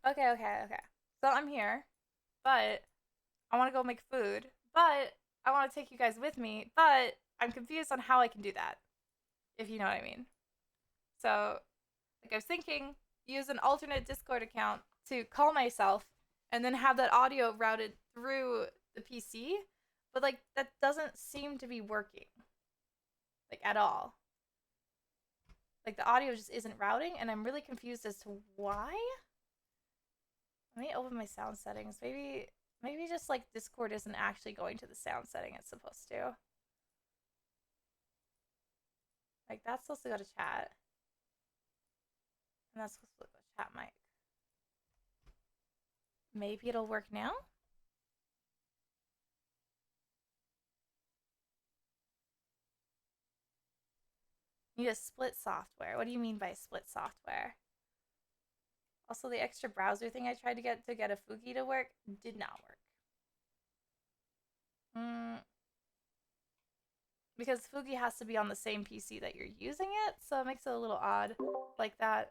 Okay. So I'm here, but I want to go make food, but I want to take you guys with me, but I'm confused on how I can do that, if you know what I mean. So, like I was thinking, use an alternate Discord account to call myself and then have that audio routed through the PC, but like that doesn't seem to be working like at all. Like the audio just isn't routing and I'm really confused as to why. Let me open my sound settings. Maybe just like Discord isn't actually going to the sound setting it's supposed to. Like that's supposed to go to chat. And that's supposed to go to chat mic. Maybe it'll work now? Need a split software. What do you mean by split software? Also, the extra browser thing I tried to get a Fugi to work did not work. Mm, because Fugi has to be on the same PC that you're using it, so it makes it a little odd like that.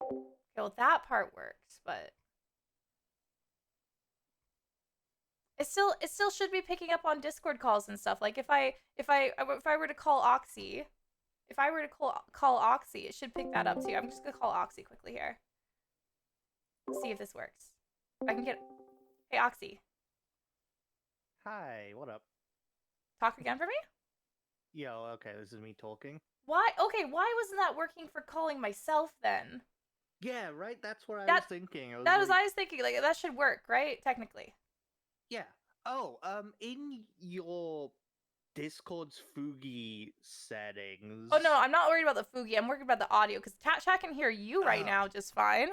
Okay, well, that part works, but it still should be picking up on Discord calls and stuff. Like if I were to call Oxy, if I were to call Oxy, it should pick that up too. I'm just gonna call Oxy quickly here. See if this works. I can get. Hey Oxy, Hi, what up? talk again for me. Yo, okay, this is me talking. Why? Okay, why wasn't that working for calling myself then? Yeah, right? That's what I was That thinking. I was that was like, I was thinking like that should work, right? Technically. yeah. Oh, in your Discord's Fugi Oh no, settings. I'm not worried about the Fugi. I'm worried about the audio because chat can hear you right Oh, now just fine,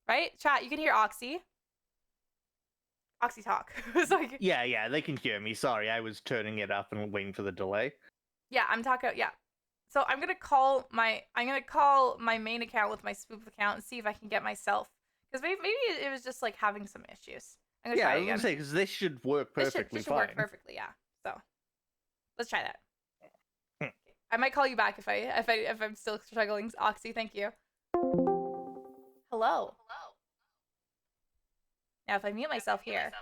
right? Chat, you can hear Oxy. Oxy talk. It's like yeah, they can hear me. Sorry, I was turning it up and waiting for the delay. yeah, I'm talking. Yeah. So I'm gonna call my main account with my spoof account and see if I can get myself because maybe it was just like having some issues. I'm gonna Yeah, try I it was gonna again. say, because this should work This perfectly should work fine. perfectly. Yeah. So let's try that. Hmm. I might call you back if I'm still struggling. Oxy, thank you. Hello. Now if I mute myself here,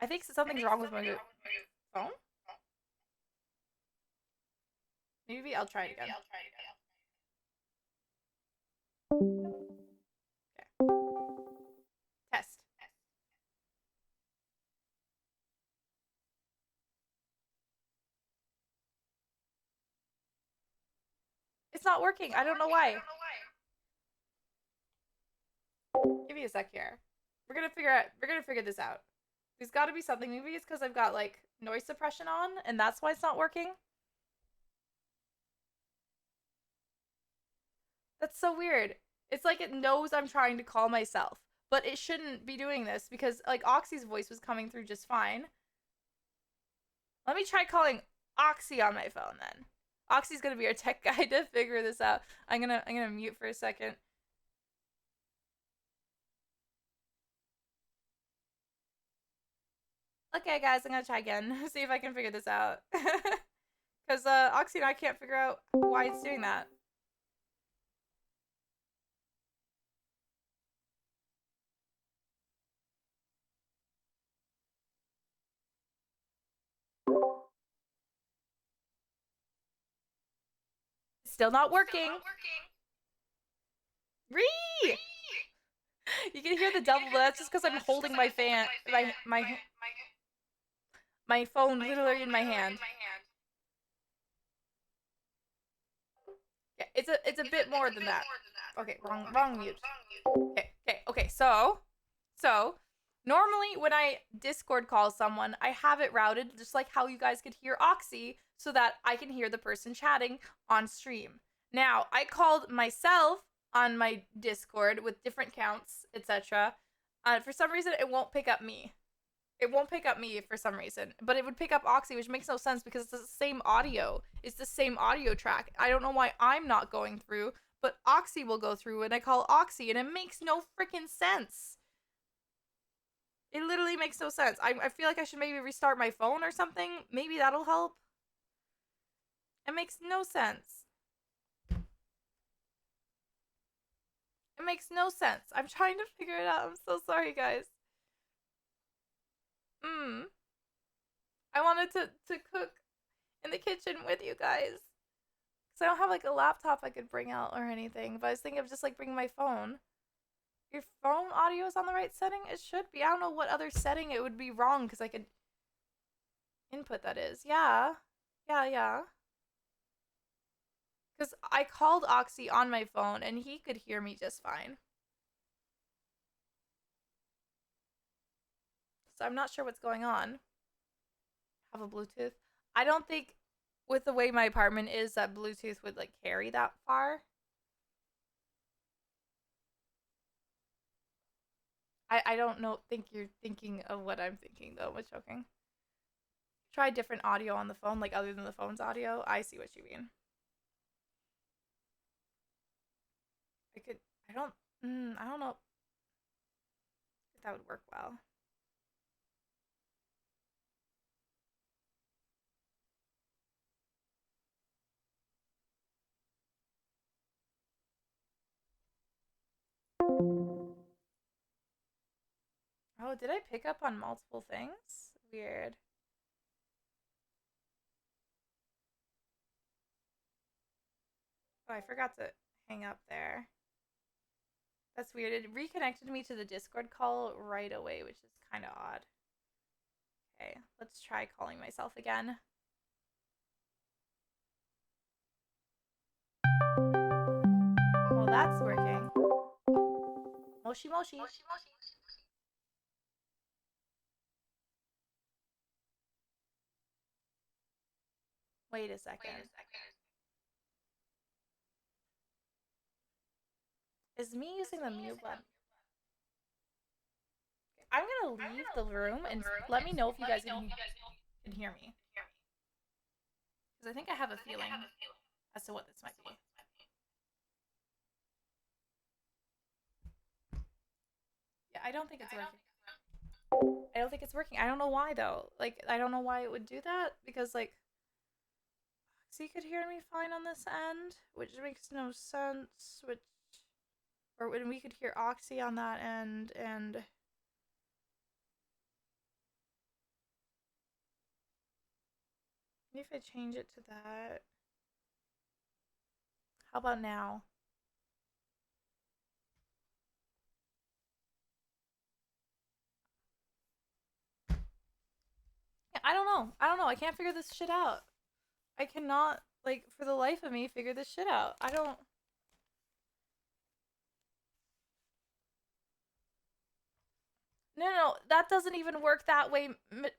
I think something's wrong with my phone. Maybe I'll try it again. Okay. Test. It's not working. I don't know why. Give me a sec here. We're gonna figure this out. There's got to be something. Maybe it's because I've got like noise suppression on, and that's why it's not working. That's so weird. It's like it knows I'm trying to call myself, but it shouldn't be doing this because like Oxy's voice was coming through just fine. Let me try calling Oxy on my phone then. Oxy's gonna be our tech guy to figure this out. I'm gonna mute for a second. Okay, guys, I'm gonna try again. See if I can figure this out. Because Oxy and I can't figure out why it's doing that. It's still not working. Ree! You can hear the double, but that's just because I'm holding my phone literally in my hand. Yeah, it's a bit more than that. Okay, wrong mute. Okay. So normally when I Discord call someone, I have it routed just like how you guys could hear Oxy, so that I can hear the person chatting on stream. Now I called myself on my Discord with different counts, etc. For some reason, it won't pick up me. It won't pick up me for some reason, but it would pick up Oxy, which makes no sense because it's the same audio. It's the same audio track. I don't know why I'm not going through, but Oxy will go through and I call Oxy and it makes no freaking sense. It literally makes no sense. I feel like I should maybe restart my phone or something. Maybe that'll help. It makes no sense. It makes no sense. I'm trying to figure it out. I'm so sorry, guys. I wanted to cook in the kitchen with you guys. Because I don't have like a laptop I could bring out or anything. But I was thinking of just like bringing my phone. Your phone audio is on the right setting? It should be. I don't know what other setting it would be wrong because I could input that is. Yeah. Yeah. Because I called Oxy on my phone and he could hear me just fine. So I'm not sure what's going on. Have a Bluetooth. I don't think with the way my apartment is that Bluetooth would like carry that far. I don't know think you're thinking of what I'm thinking though, with choking. Try different audio on the phone, like other than the phone's audio. I see what you mean. I could I don't know if that would work well. Oh, did I pick up on multiple things? Weird. Oh, I forgot to hang up there. That's weird. It reconnected me to the Discord call right away, which is kind of odd. Okay, let's try calling myself again. Well, that's working. Moshi Moshi. Wait a second. Is me using the mute button? I'm gonna leave the room and let me know if you guys can hear me. Because I think I have a feeling as to what this might be. Yeah, I don't think it's working. I don't think it's working. I don't know why though. Like, I don't know why it would do that because like, so you could hear me fine on this end, which makes no sense. Or when we could hear Oxy on that end, and maybe if I change it to that. How about now? Yeah, I don't know. I can't figure this shit out. I cannot, like, for the life of me, figure this shit out. I don't. No, that doesn't even work that way,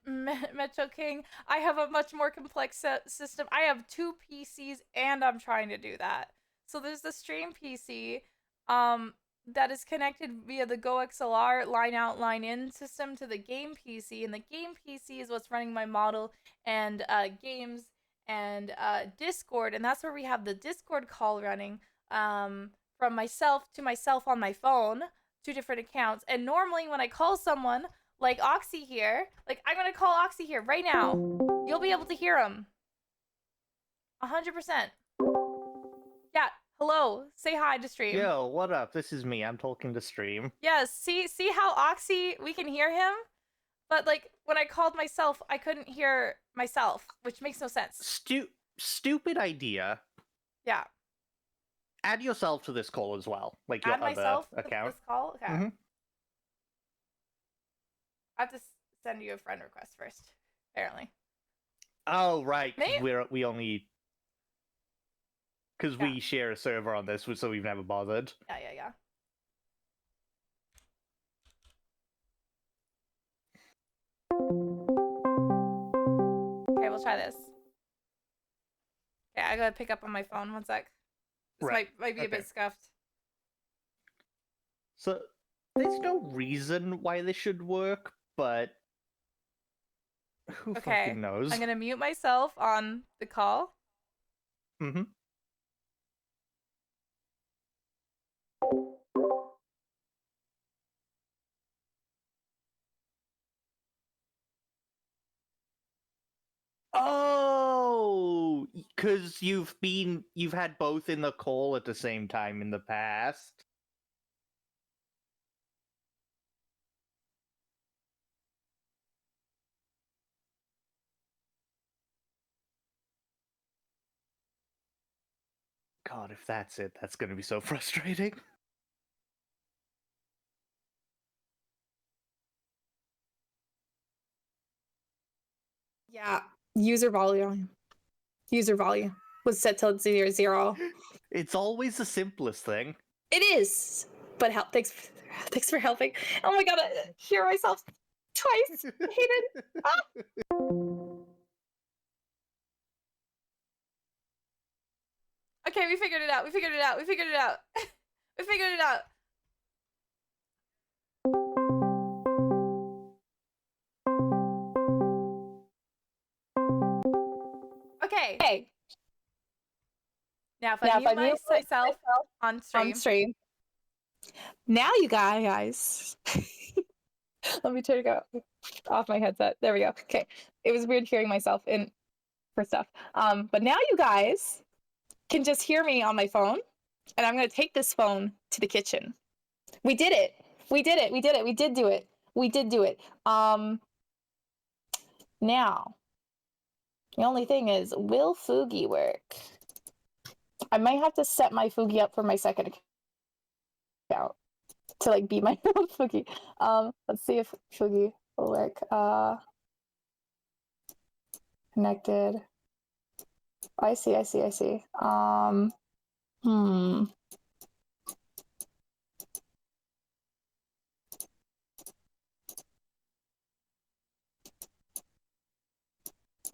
Metro King. I have a much more complex system. I have two PCs, and I'm trying to do that. So there's the stream PC, that is connected via the GoXLR line out, line in system to the game PC, and the game PC is what's running my model and games and Discord, and that's where we have the Discord call running from myself to myself on my phone, two different accounts. And normally when I call someone like Oxy here, like I'm gonna call Oxy here right now, you'll be able to hear him 100%. Yeah, hello, say hi to stream. Yo, what up? This is me. I'm talking to stream. Yes, see how Oxy, we can hear him, but like when I called myself, I couldn't hear myself, which makes no sense. Stupid idea. Yeah. Add yourself to this call as well, like your Add myself other account. to this call. Okay. Mm-hmm. I have to send you a friend request first, apparently. Oh right, because we only because we share a server on this, so we've never bothered. Yeah. Okay, we'll try this. Okay, I gotta pick up on my phone. 1 sec. This might be a bit scuffed. So there's no reason why this should work, but who fucking knows? I'm gonna mute myself on the call. Mm-hmm. Oh, because you've had both in the call at the same time in the past. God, if that's it, that's going to be so frustrating. Yeah, user volume was set to 0. It's always the simplest thing. It is, but help. Thanks for helping. Oh my god, I hear myself twice. I hate it. Ah! Okay, we figured it out. We figured it out. We figured it out. We figured it out. Okay. Hey. Now, if I mute myself on stream. Now, you guys. Let me turn it off my headset. There we go. Okay. It was weird hearing myself for stuff. But now you guys can just hear me on my phone, and I'm gonna take this phone to the kitchen. We did it. We did it. We did it. We did do it. We did do it. Now, the only thing is, will Fugi work? I might have to set my Fugi up for my second account to like be my own Fugi. Let's see if Fugi will work. Connected. I see.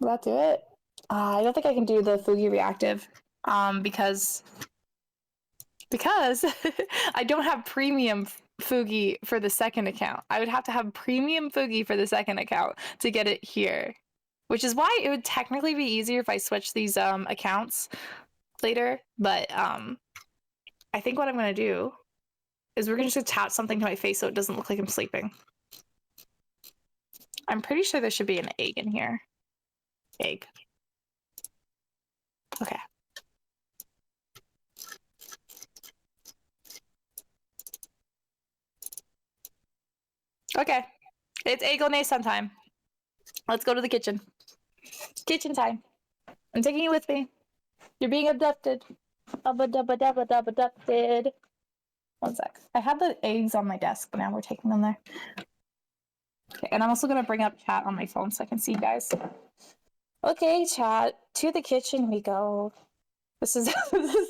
Will that do it? I don't think I can do the Fugi reactive because I don't have premium Fugi for the second account. I would have to have premium Fugi for the second account to get it here, which is why it would technically be easier if I switch these accounts later. But I think what I'm going to do is we're going to just attach something to my face so it doesn't look like I'm sleeping. I'm pretty sure there should be an egg in here. Egg. Okay. Okay. It's egg on Nason time. Let's go to the kitchen. Kitchen time. I'm taking you with me. You're being abducted. Abducted. One sec. I had the eggs on my desk, but now we're taking them there. Okay, and I'm also going to bring up chat on my phone so I can see you guys. Okay, chat. To the kitchen we go. This is a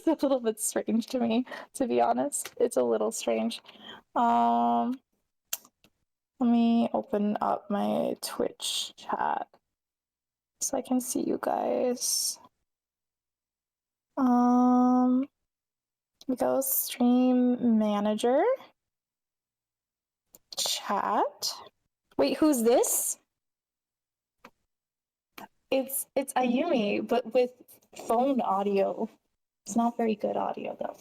little bit strange to me, to be honest. It's a little strange. Let me open up my Twitch chat so I can see you guys. We go stream manager. Chat. Wait, who's this? It's Ayumi, but with phone audio. It's not very good audio though.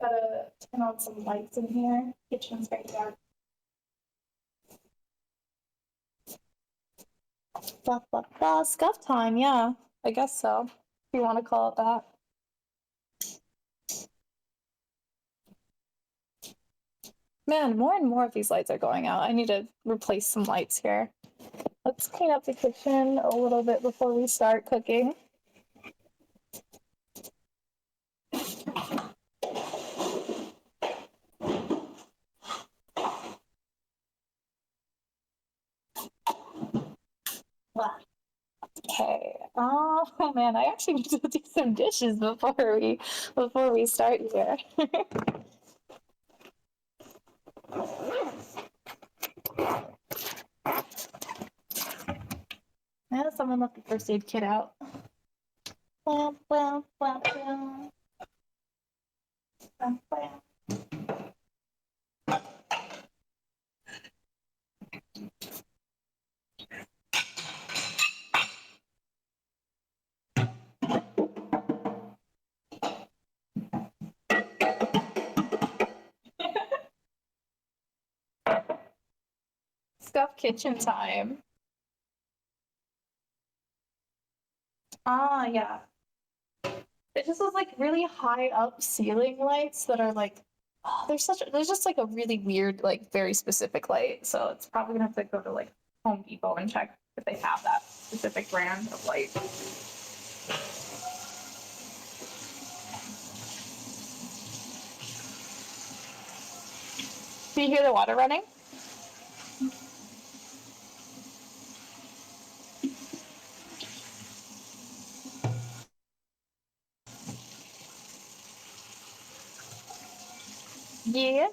Gotta turn on some lights in here. Kitchen's very dark. Scuff time, yeah. I guess so. If you want to call it that. Man, more and more of these lights are going out. I need to replace some lights here. Let's clean up the kitchen a little bit before we start cooking. Okay. Oh man, I actually need to do some dishes before we start here. Yeah, someone left the first aid kit out. Blam, blam, blam, blam. Blam, blam. up kitchen time. Ah, yeah. It just was like really high up ceiling lights that are like, oh, there's just like a really weird, like very specific light. So it's probably gonna have to go to like Home Depot and check if they have that specific brand of light. Do you hear the water running? Yeah.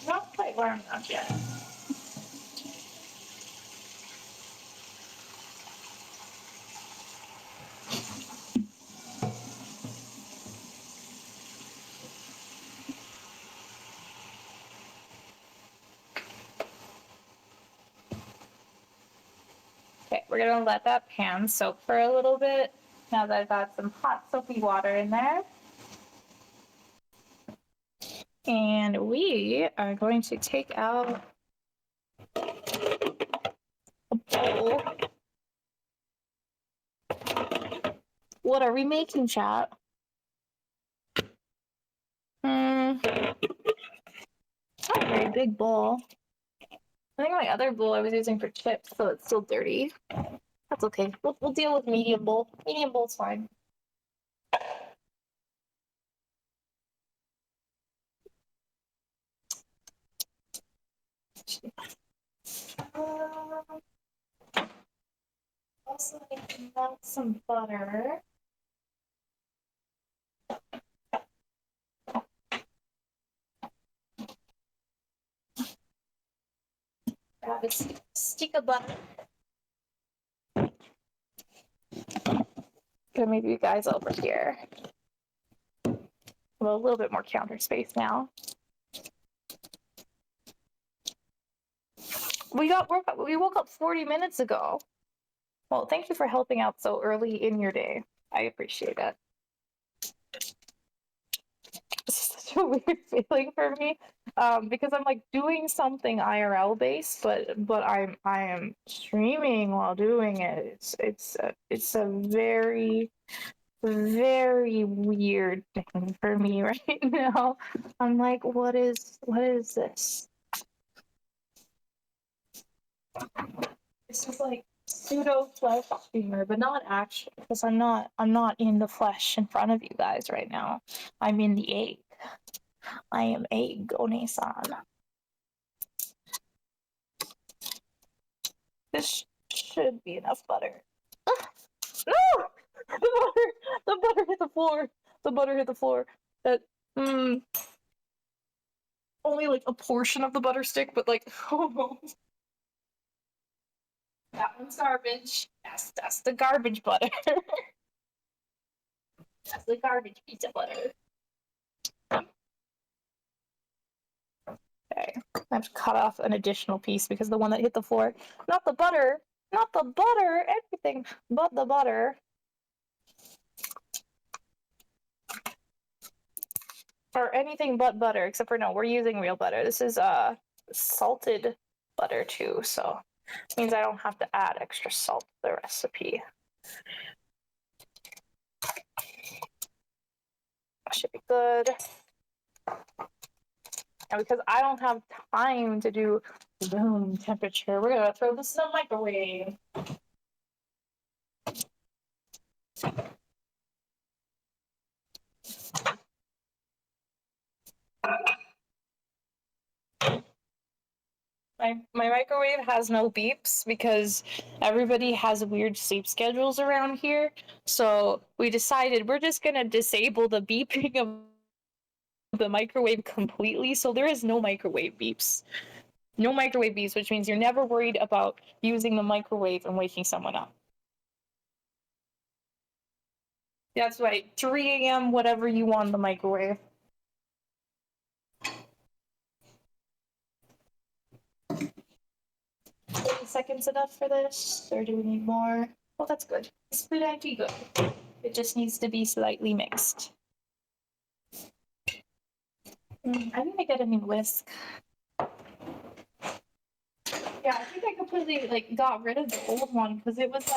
Not quite warm enough yet. Okay, we're gonna let that pan soak for a little bit. Now that I've got some hot soapy water in there. And we are going to take out a bowl. What are we making, chat? Not a very big bowl. I think my other bowl I was using for chips, so it's still dirty. That's okay. We'll deal with medium bowl. Medium bowl's fine. Also, I want some butter. Grab a stick of butter. Gonna move you guys over here. Well, a little bit more counter space now. We woke up 40 minutes ago. Well, thank you for helping out so early in your day. I appreciate it. This is such a weird feeling for me, because I'm like doing something IRL based, but I am streaming while doing it. It's a very weird thing for me right now. I'm like, what is this? This is like pseudo flesh streamer, but not actually, because I'm not in the flesh in front of you guys right now. I'm in the egg. I am egg, One-san. This should be enough butter. No! The butter hit the floor. The butter hit the floor. That only like a portion of the butter stick, but like almost. That one's garbage. That's the garbage butter. That's the garbage pizza butter. Okay, I have to cut off an additional piece because the one that hit the floor, not the butter, everything but the butter. Or anything but butter, except for no, we're using real butter. This is salted butter too, so it means I don't have to add extra salt to the recipe. That should be good. And because I don't have time to do room temperature, we're gonna throw this in the microwave. My microwave has no beeps because everybody has weird sleep schedules around here. So we decided we're just gonna disable the beeping of the microwave completely. So there is no microwave beeps. No microwave beeps, which means you're never worried about using the microwave and waking someone up. That's right, 3 a.m., whatever you want in the microwave. 30 seconds enough for this, or do we need more? Well, that's good. It's pretty good. It just needs to be slightly mixed. I need to get a new whisk. Yeah, I think I completely like got rid of the old one because it was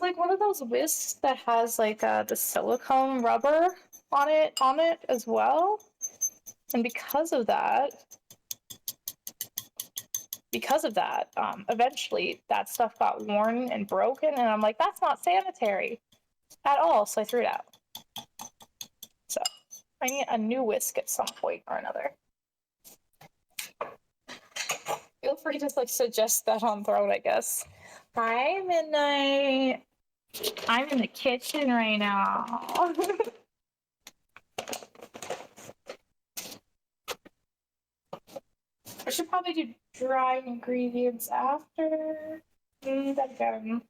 like one of those whisks that has like the silicone rubber on it as well. And because of that, eventually that stuff got worn and broken, and I'm like, that's not sanitary at all. So I threw it out. So I need a new whisk at some point or another. Feel free to like suggest that on Throne, I guess. Hi, Midnight. I'm in the kitchen right now. I should probably do dry ingredients after. Again.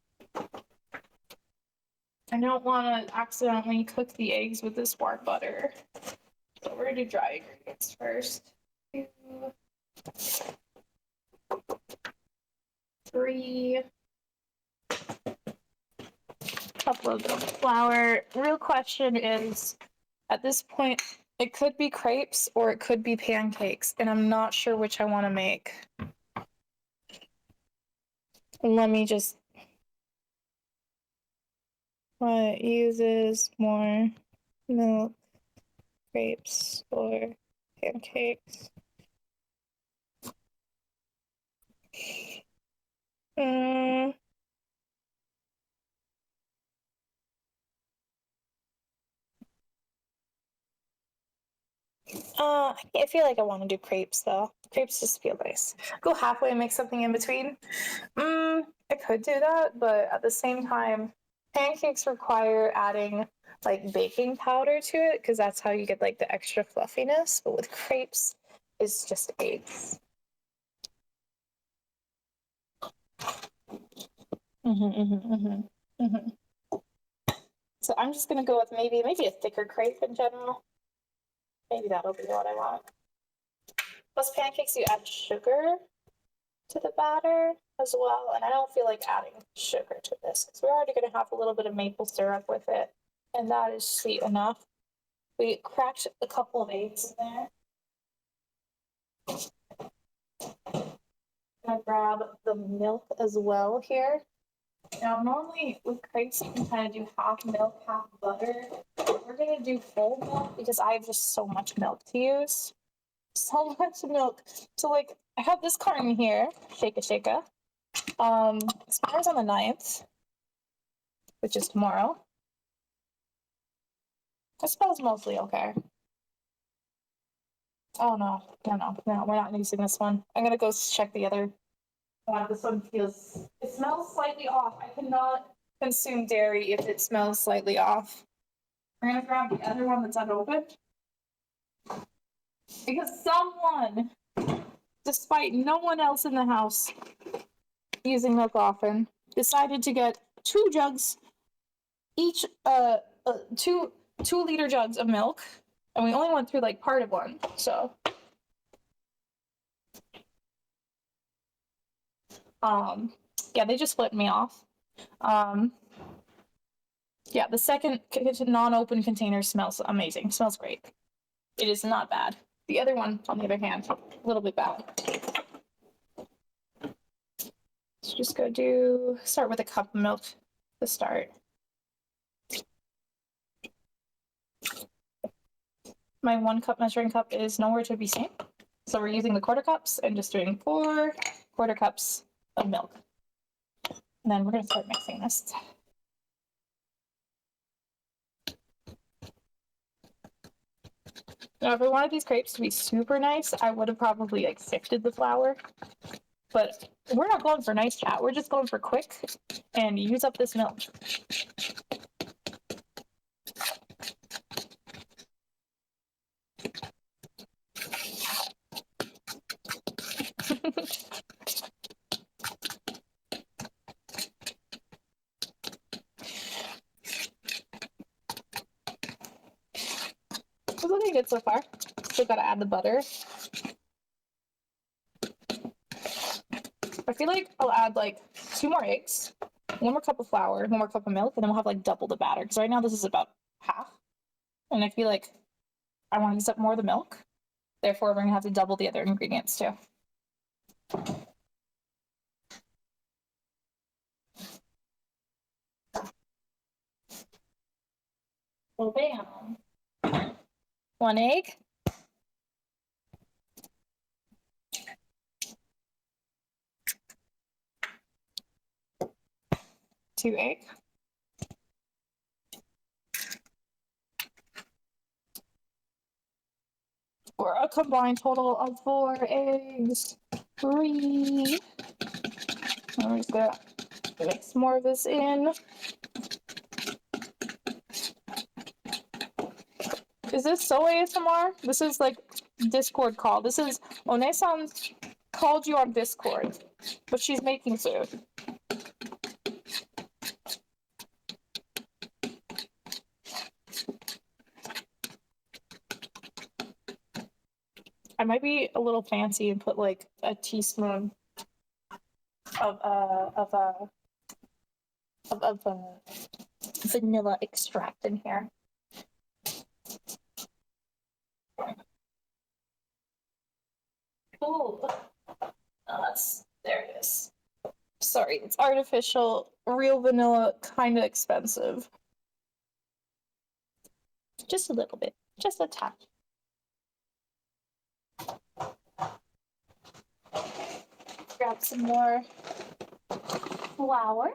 I don't want to accidentally cook the eggs with this warm butter. So we're going to do dry ingredients first. 2, 3. Couple of flour. Real question is, at this point, it could be crepes or it could be pancakes, and I'm not sure which I want to make. Let me just. What uses more milk, crepes, or pancakes? I feel like I want to do crepes though. Crepes just feel nice. Go halfway and make something in between. I could do that, but at the same time, pancakes require adding like baking powder to it because that's how you get like the extra fluffiness. But with crepes, it's just eggs. So I'm just gonna go with maybe a thicker crepe in general. Maybe that'll be what I want. Plus pancakes, you add sugar to the batter as well, and I don't feel like adding sugar to this because we're already going to have a little bit of maple syrup with it, and that is sweet enough. We cracked a couple of eggs in there. Gonna grab the milk as well here. Now, normally with crepes, you can kind of do half milk, half butter. We're gonna do full milk because I have just so much milk to use. So much milk. So like I have this carton here, shake a. Expires on the 9th, which is tomorrow. I suppose mostly okay. Oh no, we're not using this one. I'm gonna go check the other one. This one it smells slightly off. I cannot consume dairy if it smells slightly off. We're gonna grab the other one that's unopened. Because someone, despite no one else in the house using milk often, decided to get 2 jugs each, 2-liter jugs of milk, and we only went through like part of one. So, yeah, they just flipped me off. Yeah, the second non-open container smells amazing. Smells great. It is not bad. The other one, on the other hand, a little bit bad. So just start with a cup of milk to start. My 1 cup measuring cup is nowhere to be seen. So we're using the quarter cups and just doing 4 quarter cups of milk. And then we're gonna start mixing this. Now, if I wanted these crepes to be super nice, I would have probably like sifted the flour. But we're not going for nice, chat. We're just going for quick and use up this milk. It's looking good so far. Still gotta add the butter. I feel like I'll add like 2 more eggs, 1 more cup of flour, 1 more cup of milk, and then we'll have like double the batter. Because right now this is about half. And I feel like I want to use up more of the milk. Therefore, we're gonna have to double the other ingredients too. Oh, bam. 1 egg. 2 egg. For a combined total of 4 eggs. 3. I'm just gonna mix more of this in. Is this so ASMR? This is like Discord call. This is One-san called you on Discord, but she's making food. I might be a little fancy and put like a teaspoon of vanilla extract in here. Ooh, there it is. Sorry, it's artificial. Real vanilla, kind of expensive. Just a little bit, just a touch. Grab some more flour.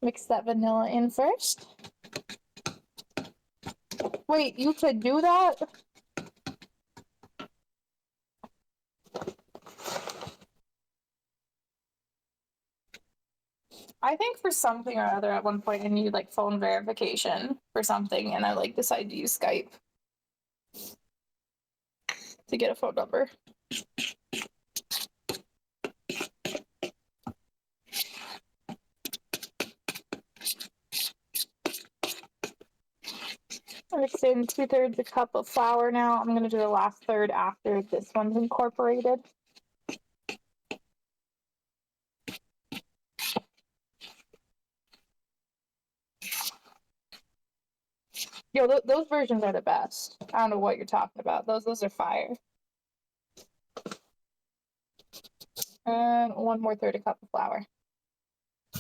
Mix that vanilla in first. Wait, you could do that? I think for something or other at one point I needed like phone verification for something, and I like decided to use Skype to get a phone number. Mix in 2/3 a cup of flour now. I'm gonna do the last third after this one's incorporated. Yo, those versions are the best. I don't know what you're talking about. Those are fire. And 1/3 a cup of flour.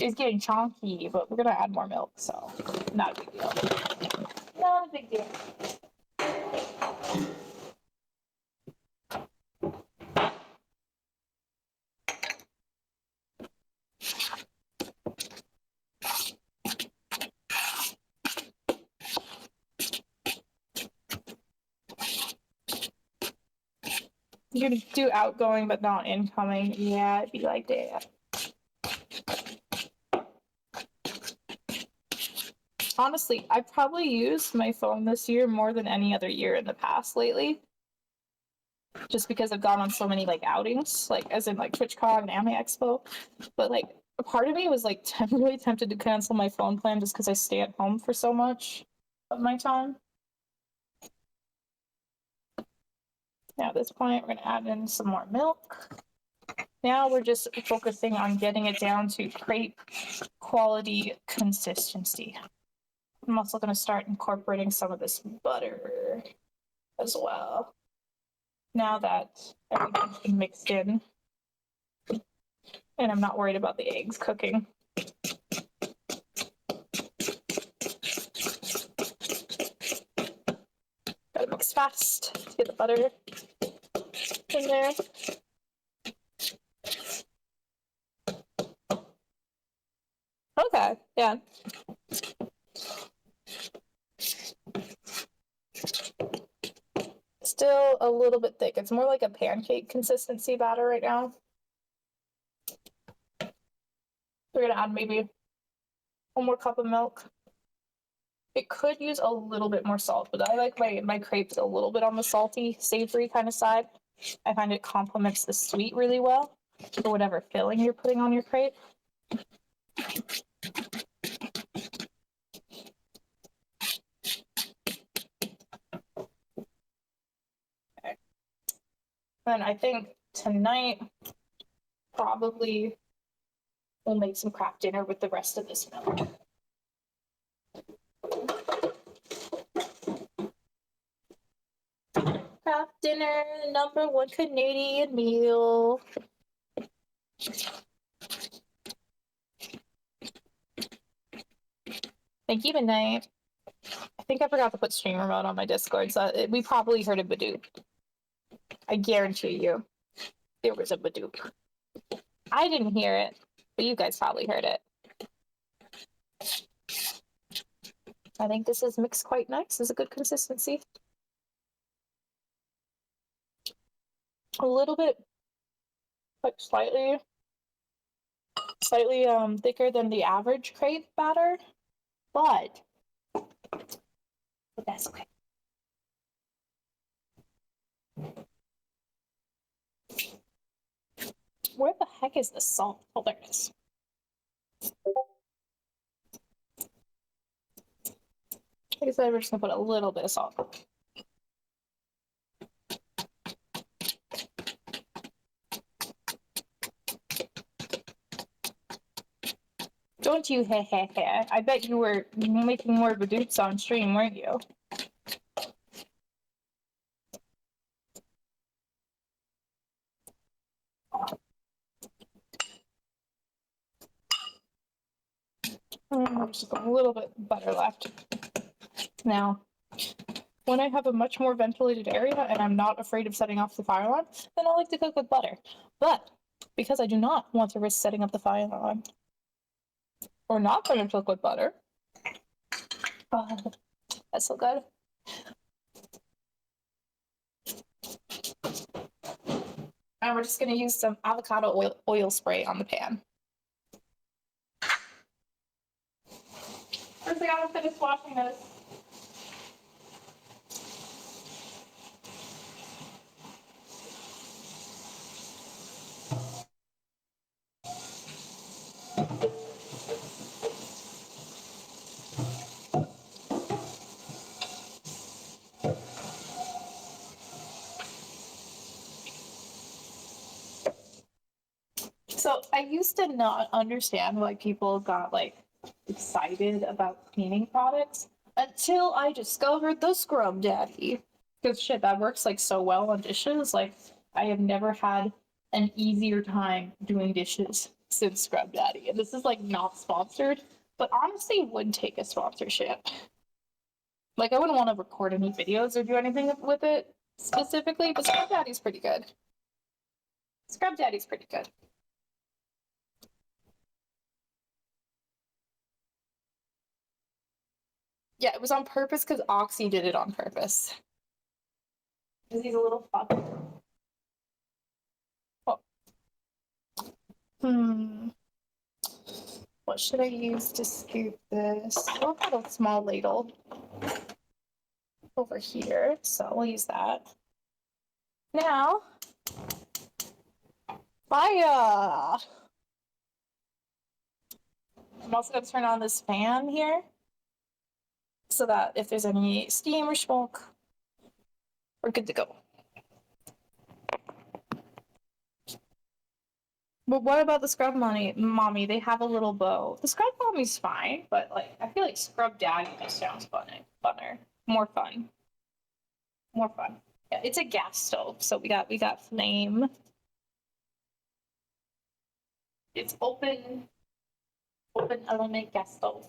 It's getting chunky, but we're gonna add more milk, so not a big deal. Not a big deal. You could do outgoing but not incoming. Yeah, it'd be like that. Honestly, I probably used my phone this year more than any other year in the past lately. Just because I've gone on so many like outings, like as in like TwitchCon and Anime Expo. But like a part of me was like really tempted to cancel my phone plan just because I stay at home for so much of my time. Now at this point, we're gonna add in some more milk. Now we're just focusing on getting it down to crepe quality consistency. I'm also gonna start incorporating some of this butter as well. Now that everything's been mixed in, and I'm not worried about the eggs cooking. Gotta mix fast to get the butter in there. Okay, yeah. Still a little bit thick. It's more like a pancake consistency batter right now. We're gonna add maybe 1 more cup of milk. It could use a little bit more salt, but I like my crepes a little bit on the salty, savory kind of side. I find it complements the sweet really well for whatever filling you're putting on your crepe. Okay. And I think tonight probably we'll make some craft dinner with the rest of this milk. Craft dinner, #1 Canadian meal. Thank you, Midnight. think I forgot to put streamer mode on my Discord, so we probably heard a Badoop. I guarantee you, there was a Badoop. I didn't hear it, but you guys probably heard it. I think this is mixed quite nice. It's a good consistency. A little bit, like slightly thicker than the average crepe batter, but that's okay. Where the heck is the salt? Oh, there it is. I guess I'm just gonna put a little bit of salt. Don't you heh heh heh. I bet you were making more Badoops on stream, weren't you? Just a little bit butter left. Now, when I have a much more ventilated area and I'm not afraid of setting off the fire alarm, then I like to cook with butter. But because I do not want to risk setting up the fire alarm, we're not going to cook with butter. Oh, that's so good. And we're just going to use some avocado oil spray on the pan. First, I gotta finish washing this. So I used to not understand why people got like excited about cleaning products until I discovered the Scrub Daddy. Because shit, that works like so well on dishes. Like I have never had an easier time doing dishes since Scrub Daddy. And this is like not sponsored, but honestly would take a sponsorship. Like I wouldn't want to record any videos or do anything with it specifically, but Scrub Daddy's pretty good. Scrub Daddy's pretty good. Yeah, it was on purpose because Oxy did it on purpose. Because he's a little fuck. Oh. What should I use to scoop this? I'll have a small ladle over here, so we'll use that. Now, fire! I'm also going to turn on this fan here so that if there's any steam or smoke, we're good to go. But what about the Scrub Mommy? They have a little bow. The Scrub Mommy's fine, but like I feel like Scrub Daddy just sounds funner. More fun. Yeah, it's a gas stove, so we got flame. It's open element gas stove.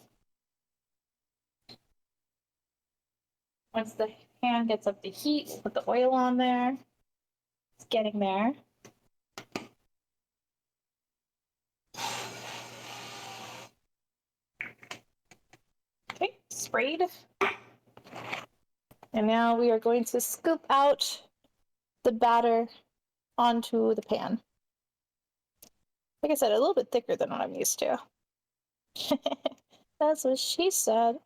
Once the pan gets up to heat, we'll put the oil on there. It's getting there. Okay, sprayed. And now we are going to scoop out the batter onto the pan. Like I said, a little bit thicker than what I'm used to. That's what she said.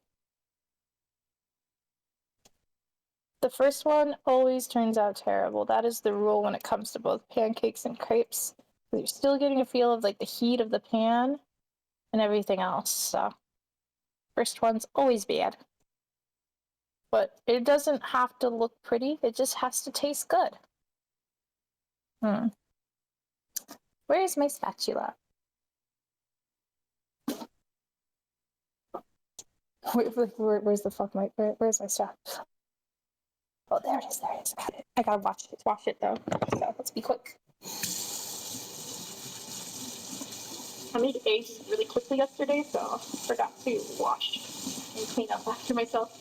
The first one always turns out terrible. That is the rule when it comes to both pancakes and crepes. You're still getting a feel of like the heat of the pan and everything else. So first one's always bad. But it doesn't have to look pretty. It just has to taste good. Where is my spatula? Where's the fuck where's my stuff? Oh, there it is. Got it. I gotta wash it though. So let's be quick. I made eggs really quickly yesterday, so I forgot to wash and clean up after myself.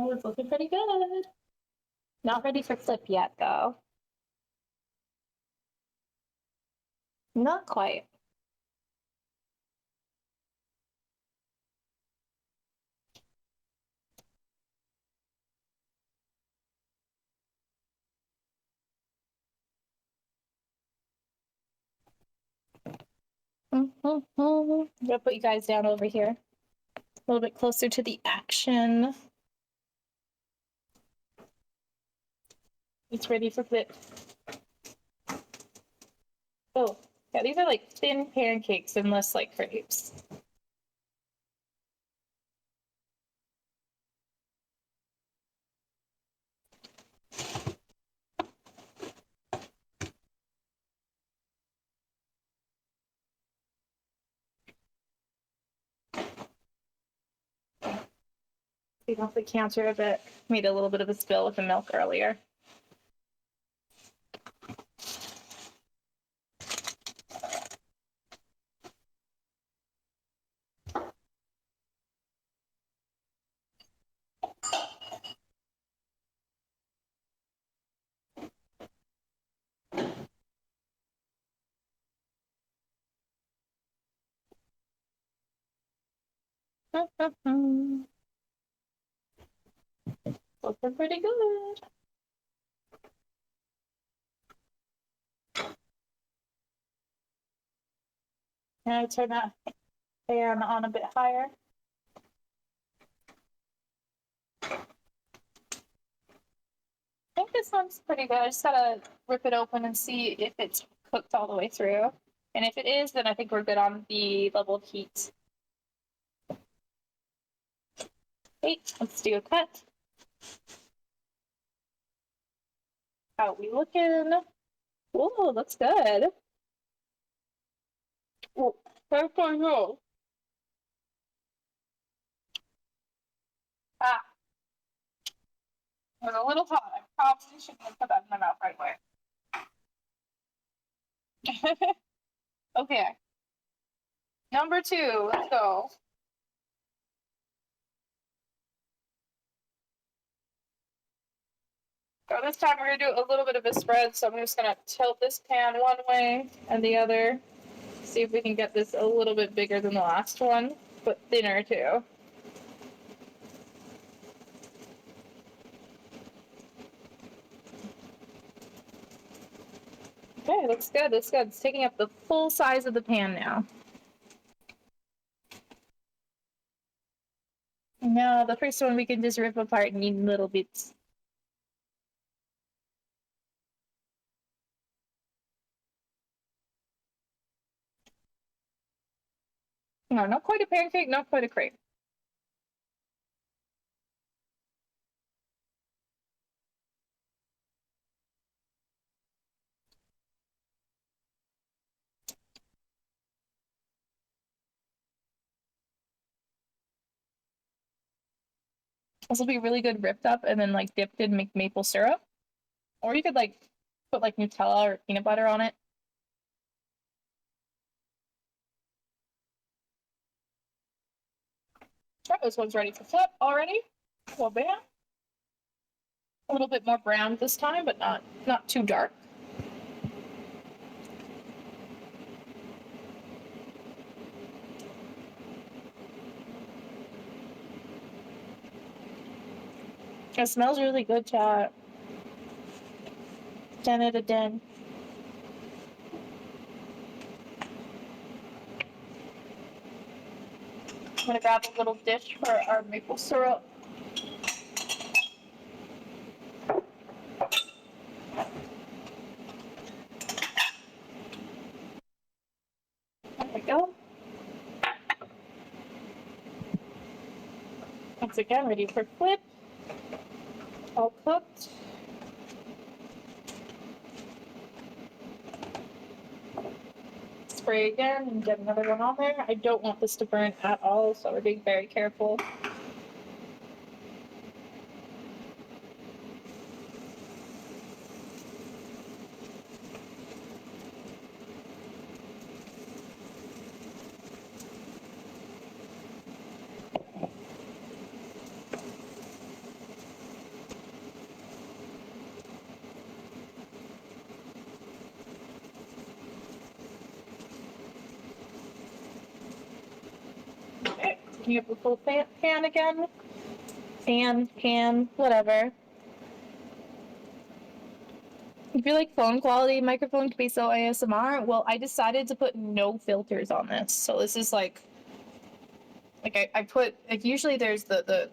Oh, it's looking pretty good. Not ready for flip yet, though. Not quite. I'm gonna put you guys down over here. A little bit closer to the action. It's ready for flip. Oh, yeah, these are like thin pancakes and less like crepes. Take off the counter a bit. Made a little bit of a spill with the milk earlier. Looking pretty good. Now turn that fan on a bit higher. I think this one's pretty good. I just gotta rip it open and see if it's cooked all the way through. And if it is, then I think we're good on the level of heat. Okay, let's do a cut. How we looking? Ooh, looks good. Ooh, perfect roll. Ah, it was a little hot. I probably shouldn't have put that in my mouth right away. Okay. Number 2, let's go. So this time we're gonna do a little bit of a spread, so I'm just gonna tilt this pan one way and the other. See if we can get this a little bit bigger than the last one, but thinner too. Okay, looks good, looks good. It's taking up the full size of the pan now. Now the first one we can just rip apart and eat in little bits. No, not quite a pancake, not quite a crepe. This will be really good ripped up and then like dipped in maple syrup. Or you could like put like Nutella or peanut butter on it. Right, this one's ready for flip already. Well, bam. A little bit more brown this time, but not too dark. It smells really good, chat. 10 out of 10. I'm gonna grab a little dish for our maple syrup. There we go. Once again, ready for flip. All cooked. Spray again and get another one on there. I don't want this to burn at all, so we're being very careful. picking up the full pan again. Pan, whatever. I feel like phone quality microphone could be so ASMR. Well, I decided to put no filters on this. So this is like I put like usually there's the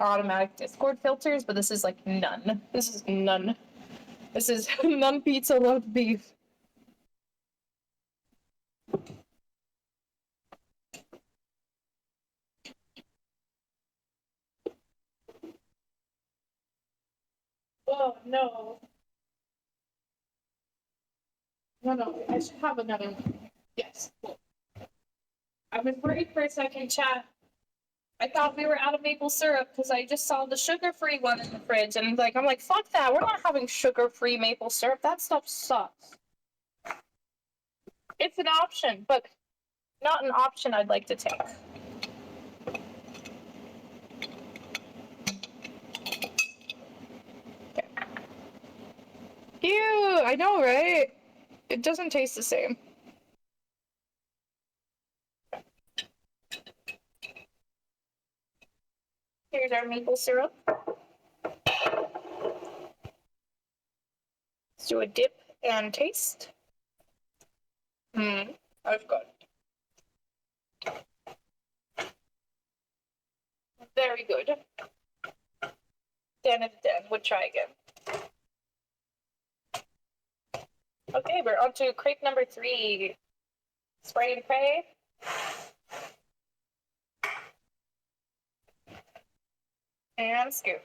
automatic Discord filters, but this is like none. This is none. This is none pizza, love beef. Oh no. No, I should have another one. Yes. I was worried for a second, chat. I thought we were out of maple syrup because I just saw the sugar-free one in the fridge, and I'm like, fuck that. We're not having sugar-free maple syrup. That stuff sucks. It's an option, but not an option I'd like to take. Okay. Ew, I know, right? It doesn't taste the same. Here's our maple syrup. Let's do a dip and taste. I've got very good. 10 out of 10. We'll try again. Okay, we're on to crate number 3. Spray and pray. And scoop.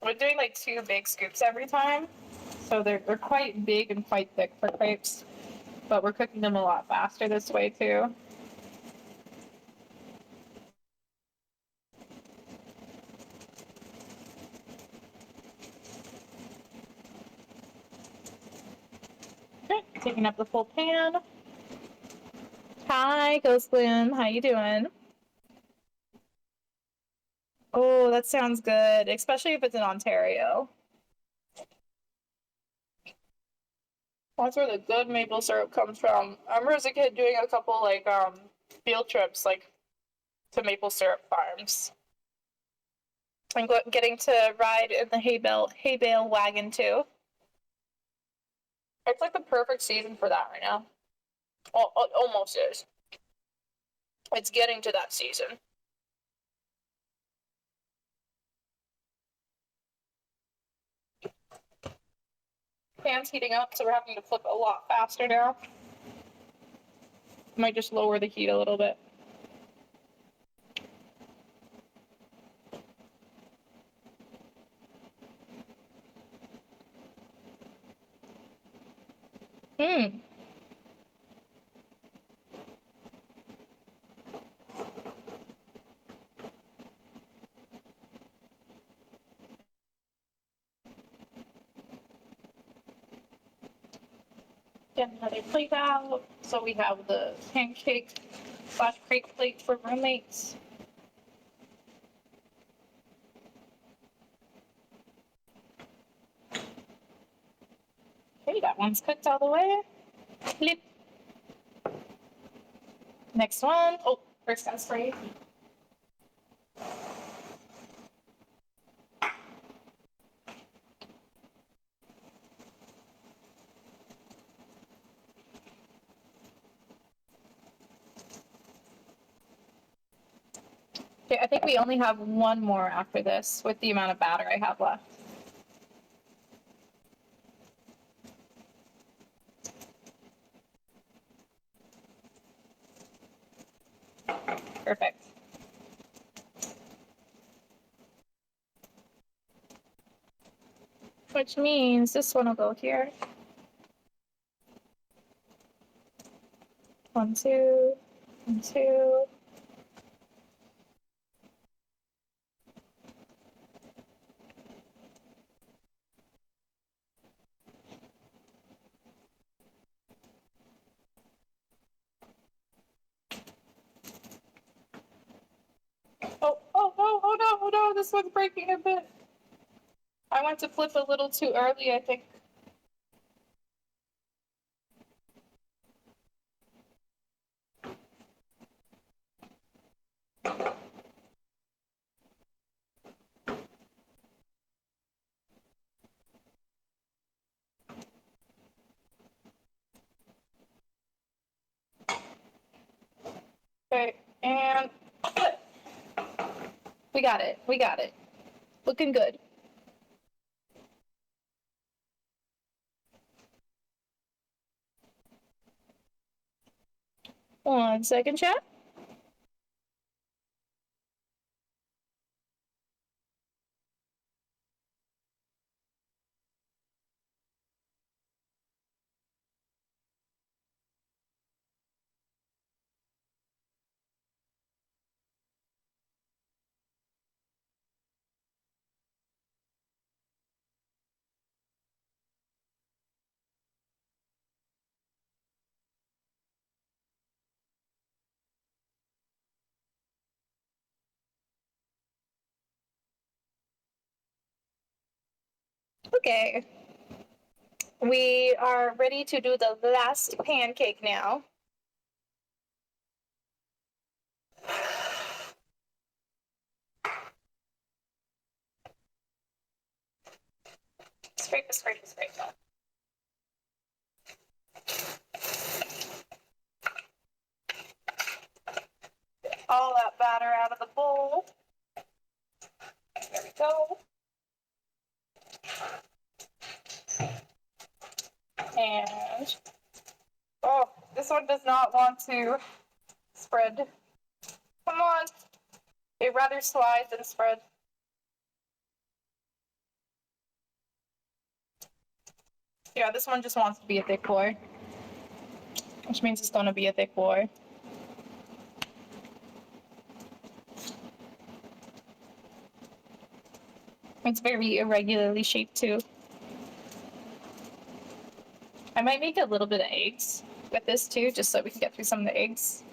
We're doing like 2 big scoops every time. So they're quite big and quite thick for crepes. But we're cooking them a lot faster this way too. Okay, taking up the full pan. Hi, Ghost Bloom. How you doing? Oh, that sounds good, especially if it's in Ontario. That's where the good maple syrup comes from. I remember as a kid doing a couple field trips to maple syrup farms. And getting to ride in the hay bale wagon too. It's like the perfect season for that right now. Almost is. It's getting to that season. Pan's heating up, so we're having to flip a lot faster now. Might just lower the heat a little bit. Get another plate out. So we have the pancake / crepe plate for roommates. Okay, that one's cooked all the way. Flip. Next one. Oh, first got spray. Okay, I think we only have one more after this with the amount of batter I have left. Perfect. Which means this one will go here. 1, 2, 1, 2. Oh no, this one's breaking a bit. I went to flip a little too early, I think. Okay, and flip. We got it. We got it. Looking good. One second, chat. Okay. We are ready to do the last pancake now. Scrape, scrape, scrape. All that batter out of the bowl. There we go. And oh, this one does not want to spread. Come on. It rather slide than spread. Yeah, this one just wants to be a thick boy. Which means it's gonna be a thick boy. It's very irregularly shaped too. I might make a little bit of eggs with this too, just so we can get through some of the eggs.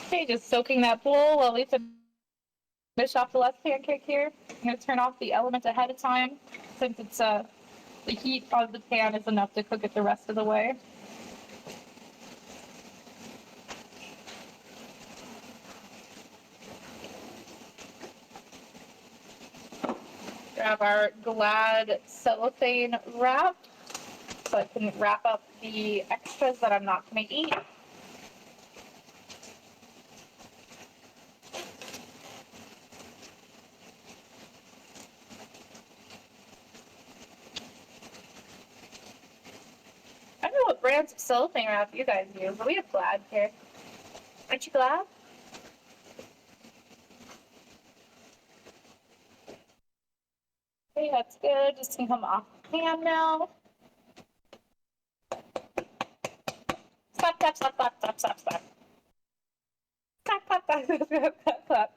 Okay, just soaking that bowl while we finish off the last pancake here. I'm gonna turn off the element ahead of time since it's the heat of the pan is enough to cook it the rest of the way. Grab our Glad cellophane wrap so I can wrap up the extras that I'm not gonna eat. I don't know what brands of cellophane wrap you guys use, but we have Glad here. Aren't you glad? Okay, that's good. Just gonna come off the pan now. Slap, slap, slap, slap, slap, slap, slap. Slap, slap, slap, slap, slap, slap.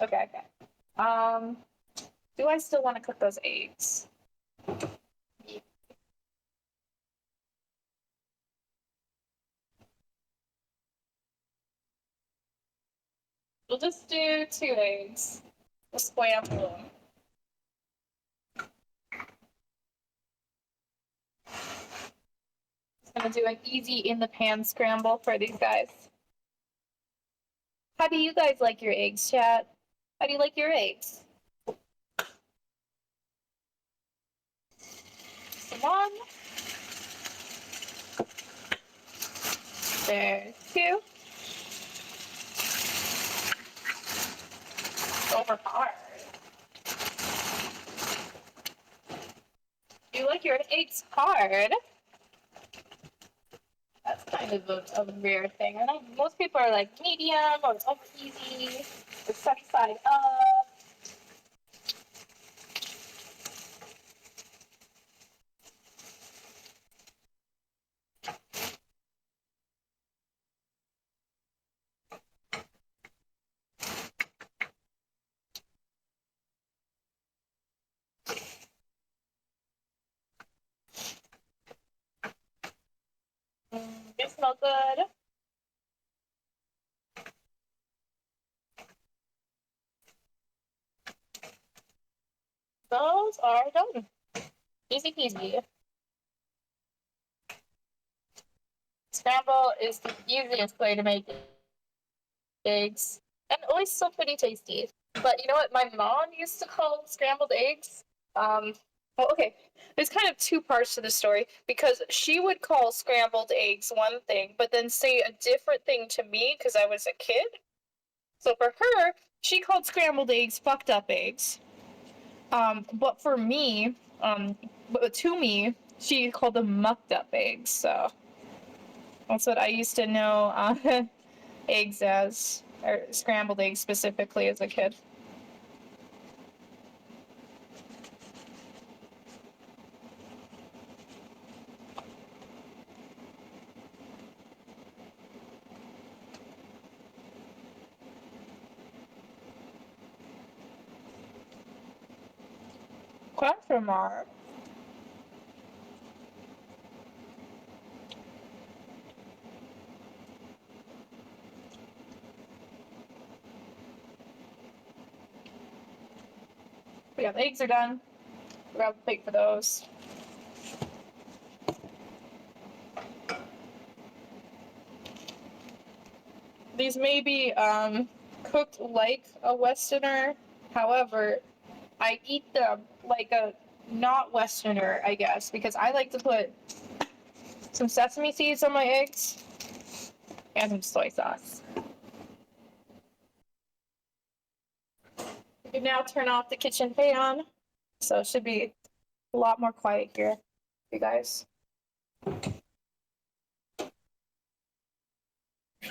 Okay, okay. Do I still want to cook those eggs? We'll just do 2 eggs. We'll scramble them. Just gonna do an easy in the pan scramble for these guys. How do you guys like your eggs, chat? How do you like your eggs? So 1. There's 2. Over hard. You like your eggs hard? That's kind of a rare thing. I know most people are like medium or over easy, or sunny side up. They smell good. done. Easy peasy. Scramble is the easiest way to make eggs, and always still pretty tasty. But you know what my mom used to call scrambled eggs? Well, okay, there's kind of two parts to the story because she would call scrambled eggs one thing, but then say a different thing to me because I was a kid. So for her, she called scrambled eggs fucked up eggs. But for me, but to me, she called them mucked up eggs. So that's what I used to know eggs as, or scrambled eggs specifically as a kid. Question mark. Yeah, the eggs are done. Grab a plate for those. These may be cooked like a Westerner. However, I eat them like a not Westerner, I guess, because I like to put some sesame seeds on my eggs and some soy sauce. You can now turn off the kitchen fan, so it should be a lot more quiet here, you guys. But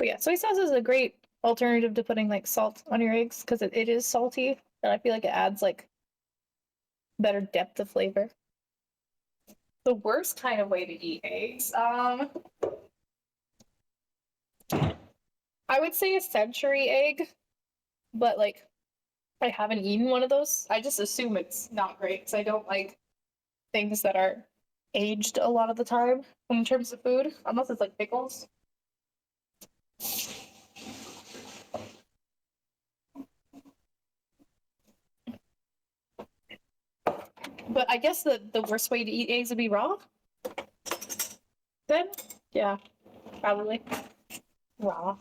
yeah, soy sauce is a great alternative to putting like salt on your eggs because it is salty, and I feel like it adds like better depth of flavor. The worst kind of way to eat eggs, I would say a century egg, but like I haven't eaten one of those. I just assume it's not great because I don't like things that are aged a lot of the time in terms of food, unless it's like pickles. But I guess the worst way to eat eggs would be raw. Then, yeah, probably raw.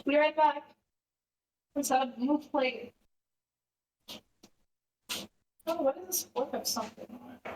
Be right back. Let's have a move plate. Oh, what is this flip of something on it?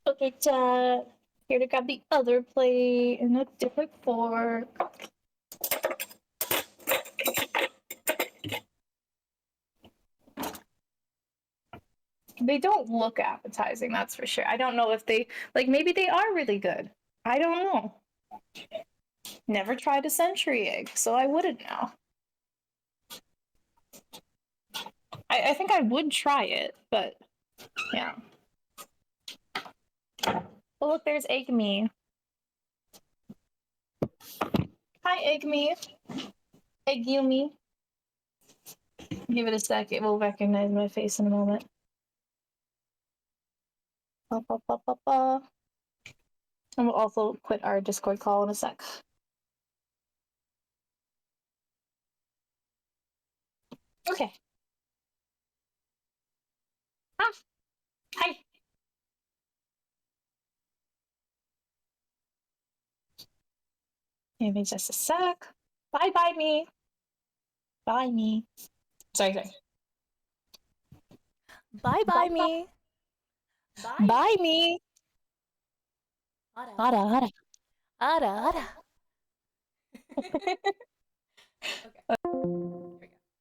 Okay, Dad. Here to grab the other plate and a different fork. They don't look appetizing, that's for sure. I don't know if they, like, maybe they are really good. I don't know. Never tried a century egg, so I wouldn't know. I think I would try it, but yeah. Oh, look, there's Ayumi. Hi, Ayumi. Ayumi. Give it a sec, it will recognize my face in a moment. Ba, ba, ba, ba, ba. And we'll also quit our Discord call in a sec. Okay. Ah, hi. Give me just a sec. Bye bye me. Bye me. Sorry. Bye bye me. Bye me. Ara Hara hara. ara.